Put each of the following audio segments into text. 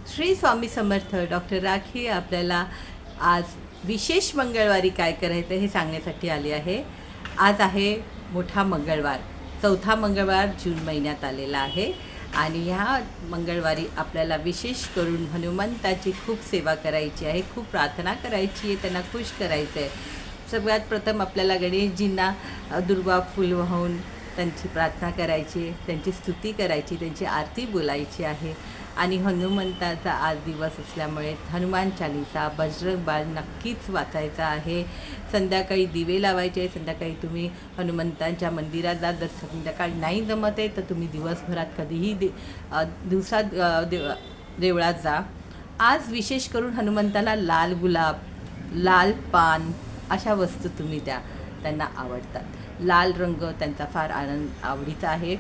Shri Swami Samarth. Doctor rakhi आपल्याला आज विशेष मंगळवारी काय करायचं हे सांगण्यासाठी आली आहे. आज आहे मोठा मंगळवार, चौथा मंगळवार जून महिन्यात आलेला आहे आणि ह्या मंगळवारी आपल्याला विशेष करून हनुमंताची खूप सेवा करायची आहे, खूप प्रार्थना करायची आहे, त्यांना खुश करायचं आहे. सगळ्यात प्रथम आपल्याला गणेशजींना दुर्वा फूल वाहून त्यांची प्रार्थना करायची, त्यांची स्तुती करायची, त्यांची आरती बोलायची आहे. आणि हनुमंताचा आज दिवस असल्यामुळे हनुमान चालीसा, बजरंग बाण नक्कीच वाचायचा आहे. संध्याकाळी दिवे लावायचे. संध्याकाळी तुम्ही हनुमंतांच्या मंदिरात जा. जर संध्याकाळी नाही जमत आहे तर तुम्ही दिवसभरात कधीही देवळात जा. आज विशेष करून हनुमंताला लाल गुलाब, लाल पान अशा वस्तू तुम्ही द्या, त्यांना आवडतात. लाल रंग त्यांचा फार आवडीचा आहे.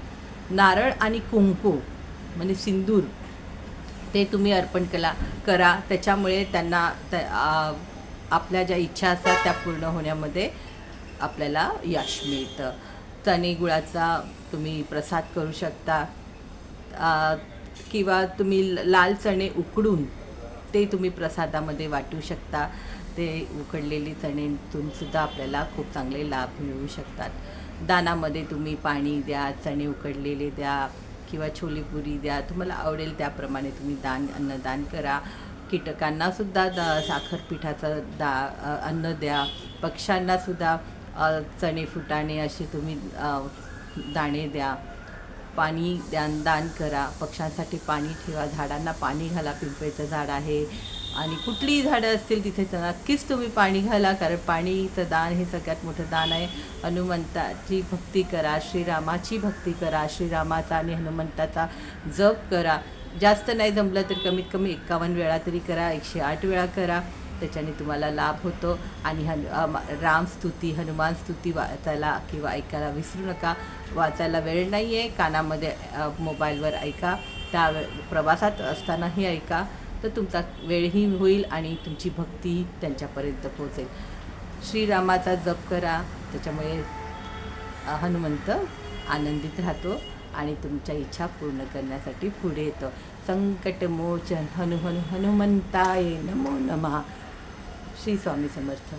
नारळ आणि कुंकू म्हणजे सिंदूर ते तुम्ही अर्पण करा. त्याच्यामुळे त्यांना आपल्या ज्या इच्छा असतात त्या पूर्ण होण्यामध्ये आपल्याला यश मिळतं. चणे गुळाचा तुम्ही प्रसाद करू शकता किंवा तुम्ही लाल चणे उकडून ते तुम्ही प्रसादामध्ये वाटू शकता. ते उकडलेली चणेतून सुद्धा आपल्याला खूप चांगले लाभ मिळू शकतात. दानामध्ये तुम्ही पाणी द्या, चणे उकडलेले द्या किंवा छोलेपुरी द्या. तुम्हाला आवडेल त्याप्रमाणे तुम्ही अन्नदान करा. कीटकांनासुद्धा साखर पिठाचं अन्न द्या. पक्ष्यांनासुद्धा चणे फुटाणे असे तुम्ही दाणे द्या. पाणी दान करा. पक्ष्यांसाठी पाणी ठेवा, झाडांना पाणी घाला. पिंपळीचं झाड आहे आणि कुठलीही झाडं असतील तिथे नक्कीच तुम्ही पाणी घाला, कारण पाणीचं दान हे सगळ्यात मोठं दान आहे. हनुमंताची भक्ती करा, श्रीरामाची भक्ती करा, श्रीरामाचा आणि हनुमंताचा जप करा. जास्त नाही जमलं तर कमीत कमी 51 वेळा तरी करा, 108 वेळा करा. त्याच्याने तुम्हाला लाभ होतो. आणि रामस्तुती, हनुमान स्तुती वाचायला किंवा ऐकायला विसरू नका. वाचायला वेळ नाही आहे, कानामध्ये मोबाईलवर ऐका. त्या प्रवासात असतानाही ऐका, तर तुमचा वेळही होईल आणि तुमची भक्ती त्यांच्यापर्यंत पोहोचेल. श्रीरामाचा जप करा, त्याच्यामुळे हनुमंत आनंदित राहतो आणि तुमच्या इच्छा पूर्ण करण्यासाठी पुढे येतो. संकटमोचन हनुमंताय नमो नमः. श्री स्वामी समर्थ.